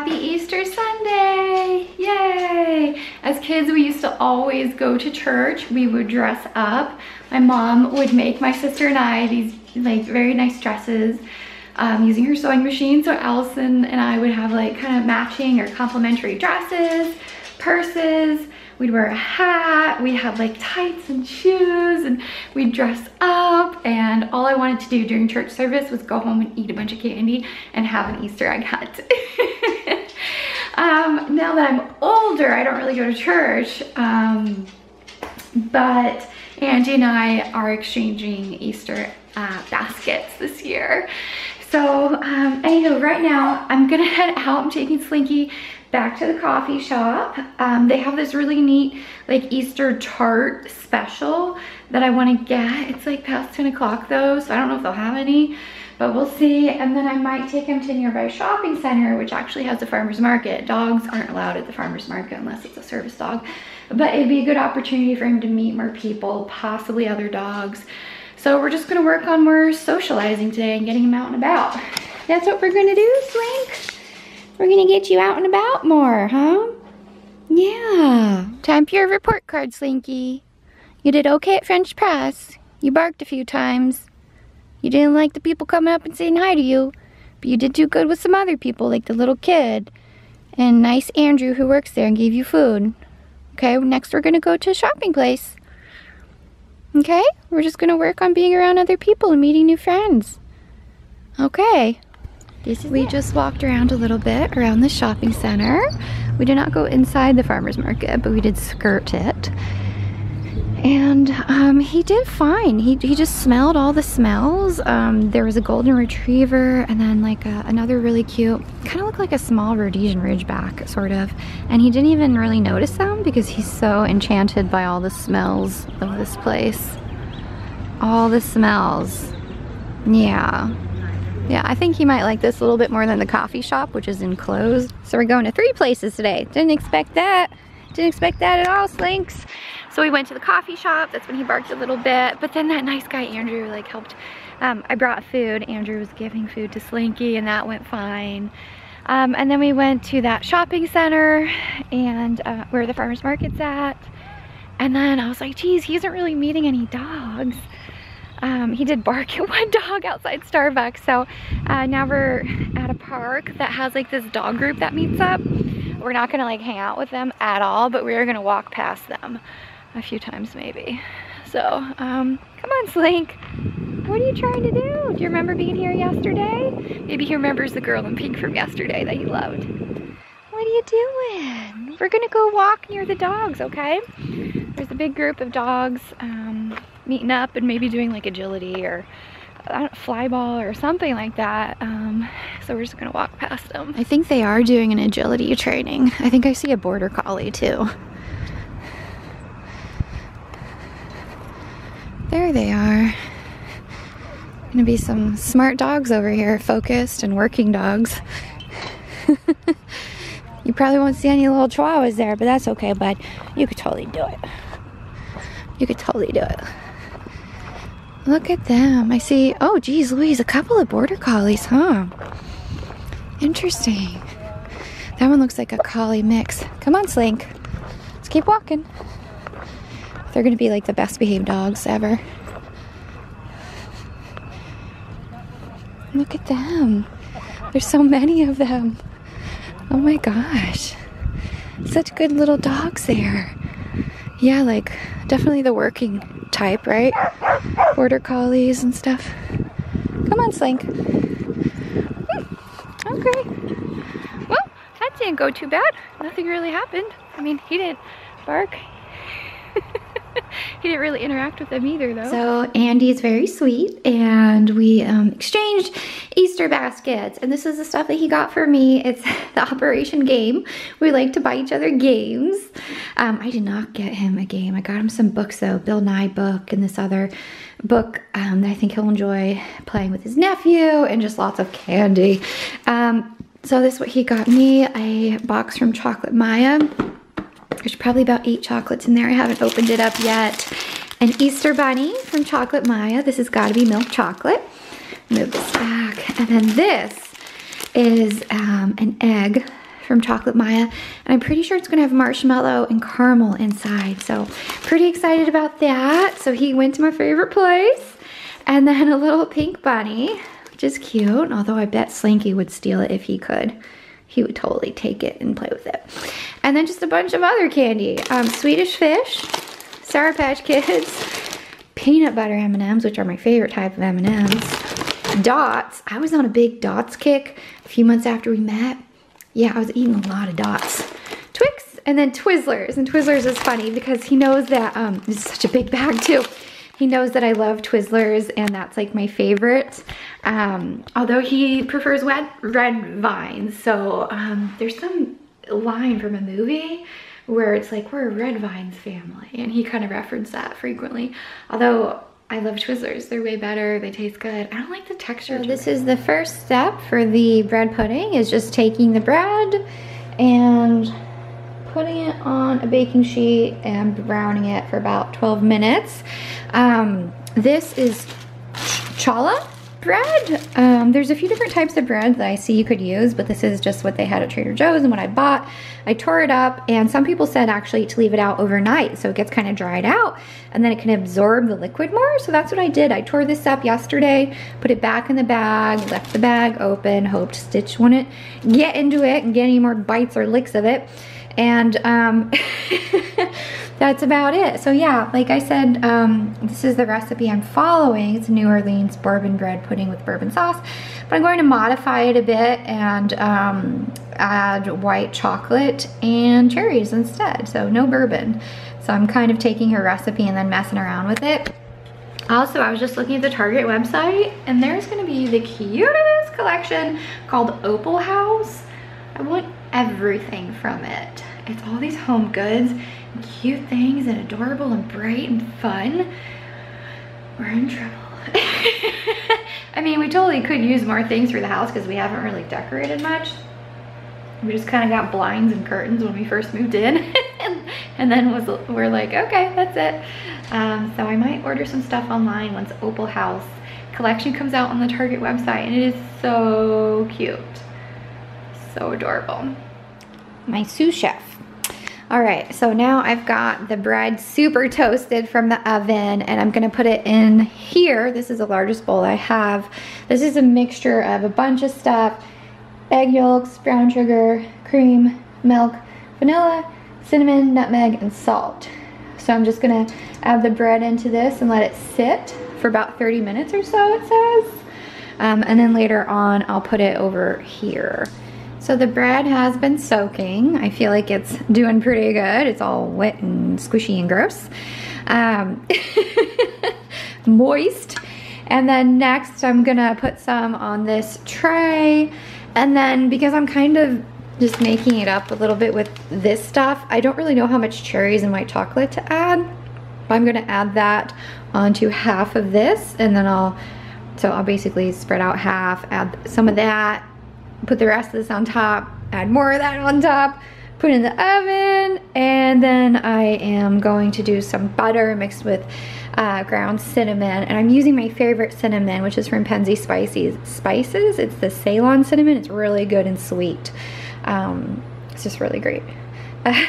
Happy Easter Sunday! Yay! As kids, we used to always go to church. We would dress up. My mom would make my sister and I these like very nice dresses using her sewing machine. So Allison and I would have like kind of matching or complementary dresses, purses. We'd wear a hat, we'd have like tights and shoes, and we'd dress up, and all I wanted to do during church service was go home and eat a bunch of candy and have an Easter egg hunt. Now that I'm older, I don't really go to church, but Angie and I are exchanging Easter baskets this year. So anywho, right now I'm gonna head out. I'm taking Slinky back to the coffee shop. They have this really neat like Easter tart special that I want to get. It's like past 10 o'clock though, so I don't know if they'll have any, but we'll see. And then I might take him to nearby shopping center, which actually has a farmer's market. Dogs aren't allowed at the farmer's market unless it's a service dog, but it'd be a good opportunity for him to meet more people, possibly other dogs. So we're just gonna work on more socializing today and getting him out and about. That's what we're gonna do, Slink. We're gonna get you out and about more, huh? Yeah. Time for your report card, Slinky. You did okay at French press. You barked a few times. You didn't like the people coming up and saying hi to you, but you did do good with some other people, like the little kid and nice Andrew who works there and gave you food. Okay, next we're gonna go to a shopping place. Okay, we're just gonna work on being around other people and meeting new friends. Okay. We just walked around a little bit around the shopping center. We did not go inside the farmer's market, but we did skirt it. And he did fine. He just smelled all the smells. There was a golden retriever and then like another really cute, kind of looked like a small Rhodesian Ridgeback, sort of. And he didn't even really notice them because he's so enchanted by all the smells of this place. All the smells. Yeah. Yeah, I think he might like this a little bit more than the coffee shop, which is enclosed. So we're going to 3 places today. Didn't expect that. Didn't expect that at all, Slinks. So we went to the coffee shop. That's when he barked a little bit. But then that nice guy, Andrew, like helped. I brought food. Andrew was giving food to Slinky and that went fine. And then we went to that shopping center and where the farmer's market's at. And then I was like, geez, he isn't really meeting any dogs. He did bark at one dog outside Starbucks. So now we're at a park that has like this dog group that meets up. We're not gonna like hang out with them at all, but we're gonna walk past them a few times maybe. So come on, Slink. What are you trying to do? Do you remember being here yesterday? Maybe he remembers the girl in pink from yesterday that he loved. What are you doing? We're gonna go walk near the dogs, okay? There's a big group of dogs meeting up and maybe doing like agility or fly ball or something like that. So we're just gonna walk past them. I think they are doing an agility training. I think I see a border collie too. There they are. Gonna be some smart dogs over here, focused and working dogs. You probably won't see any little chihuahuas there, but that's okay, bud. You could totally do it. You could totally do it. Look at them. I see, oh geez Louise, a couple of border collies, huh? Interesting. That one looks like a collie mix. Come on, Slink. Let's keep walking. They're gonna be like the best behaved dogs ever. Look at them. There's so many of them. Oh my gosh. Such good little dogs there. Yeah, like definitely the working type, right? Border collies and stuff. Come on, Slink. Okay. Well, that didn't go too bad. Nothing really happened. I mean, he didn't bark. He didn't really interact with them either, though. So Andy's very sweet, and we exchanged Easter baskets. And this is the stuff that he got for me. It's the Operation Game. We like to buy each other games. I did not get him a game. I got him some books, though. Bill Nye book and this other book that I think he'll enjoy playing with his nephew, and just lots of candy. So this is what he got me, a box from Chocolate Maya. There's probably about 8 chocolates in there. I haven't opened it up yet. An Easter bunny from Chocolate Maya. This has got to be milk chocolate. Move this back. And then this is an egg from Chocolate Maya, and I'm pretty sure it's gonna have marshmallow and caramel inside. So pretty excited about that. So he went to my favorite place. And then a little pink bunny, which is cute, although I bet Slinky would steal it if he could. He would totally take it and play with it. And then just a bunch of other candy. Swedish Fish, Sour Patch Kids, peanut butter M&Ms, which are my favorite type of M&Ms. Dots. I was on a big Dots kick a few months after we met. Yeah, I was eating a lot of Dots. Twix, and then Twizzlers. And Twizzlers is funny because he knows that, this is such a big bag too. He knows that I love Twizzlers, and that's like my favorite. Although he prefers red vines. So there's some line from a movie where it's like, we're a red vines family. And he kind of referenced that frequently. Although I love Twizzlers, they're way better, they taste good. I don't like the texture. So this is the first step for the bread pudding, is just taking the bread and putting it on a baking sheet and browning it for about 12 minutes. This is challah bread. There's a few different types of bread that I see you could use, but this is just what they had at Trader Joe's and what I bought. I tore it up, and some people said actually to leave it out overnight so it gets kind of dried out and then it can absorb the liquid more. So that's what I did. I tore this up yesterday, put it back in the bag, left the bag open, hoped Stitch wouldn't get into it and get any more bites or licks of it. And that's about it. So yeah, like I said, this is the recipe I'm following. It's New Orleans bourbon bread pudding with bourbon sauce, but I'm going to modify it a bit and add white chocolate and cherries instead. So no bourbon. So I'm kind of taking her recipe and then messing around with it. Also, I was just looking at the Target website, and there's gonna be the cutest collection called Opal House. I want everything from it. It's all these home goods and cute things and adorable and bright and fun. We're in trouble. I mean, we totally could use more things for the house because we haven't really decorated much. We just kind of got blinds and curtains when we first moved in. and then we're like, okay, that's it. So I might order some stuff online once Opal House collection comes out on the Target website, and it is so cute. So adorable. My sous chef. All right, so now I've got the bread super toasted from the oven, and I'm gonna put it in here. This is the largest bowl I have. This is a mixture of a bunch of stuff: egg yolks, brown sugar, cream, milk, vanilla, cinnamon, nutmeg, and salt. So I'm just gonna add the bread into this and let it sit for about 30 minutes or so, it says. And then later on, I'll put it over here. So the bread has been soaking. I feel like it's doing pretty good. It's all wet and squishy and gross. Moist. And then next I'm gonna put some on this tray. And then because I'm kind of just making it up a little bit with this stuff, I don't really know how much cherries and white chocolate to add. I'm gonna add that onto half of this, and then I'll basically spread out half, add some of that, put the rest of this on top, add more of that on top, put it in the oven, and then I am going to do some butter mixed with ground cinnamon, and I'm using my favorite cinnamon, which is from Penzi Spices. It's the Ceylon cinnamon. It's really good and sweet. It's just really great.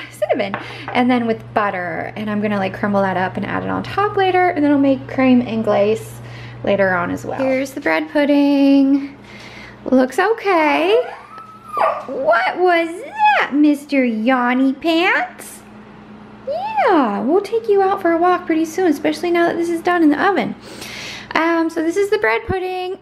Cinnamon. And then with butter, and I'm gonna like crumble that up and add it on top later, and then I'll make creme anglaise later on as well. Here's the bread pudding. Looks okay. What was that, Mr. Yawny Pants? Yeah, we'll take you out for a walk pretty soon, especially now that this is done in the oven. So this is the bread pudding.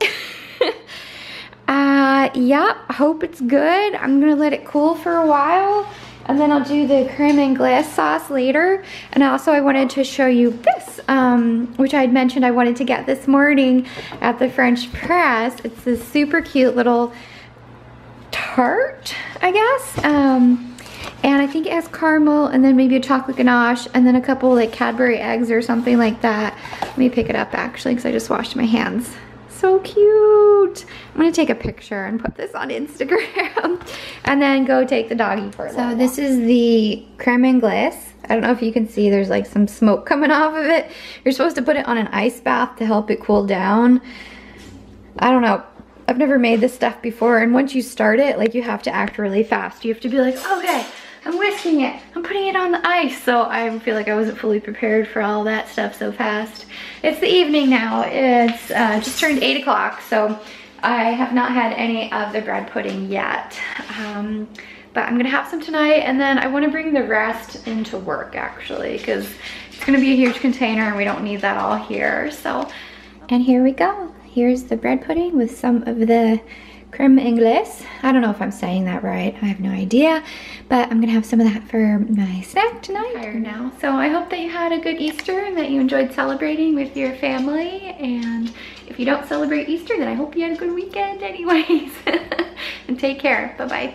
Yep, hope it's good. I'm gonna let it cool for a while, and then I'll do the creme anglaise sauce later. And also I wanted to show you this, which I had mentioned I wanted to get this morning at the French press. It's this super cute little tart, I guess. And I think it has caramel and then maybe a chocolate ganache and then a couple like Cadbury eggs or something like that. Let me pick it up actually because I just washed my hands. So cute. I'm gonna take a picture and put this on Instagram and then go take the doggy for a little walk. This is the creme anglaise. I don't know if you can see, there's like some smoke coming off of it. You're supposed to put it on an ice bath to help it cool down. I don't know. I've never made this stuff before, and once you start it, like, you have to act really fast. You have to be like, okay, I'm whisking it, I'm putting it on the ice. So I feel like I wasn't fully prepared for all that stuff so fast. It's the evening now. It's just turned 8 o'clock, so I have not had any of the bread pudding yet. But I'm gonna have some tonight, and then I wanna bring the rest into work, actually, because it's gonna be a huge container and we don't need that all here. So, and here we go. Here's the bread pudding with some of the creme anglaise. I don't know if I'm saying that right. I have no idea, but I'm gonna have some of that for my snack tonight. I'm tired now, so I hope that you had a good Easter and that you enjoyed celebrating with your family. And if you don't celebrate Easter, then I hope you had a good weekend anyways. And take care. Bye-bye.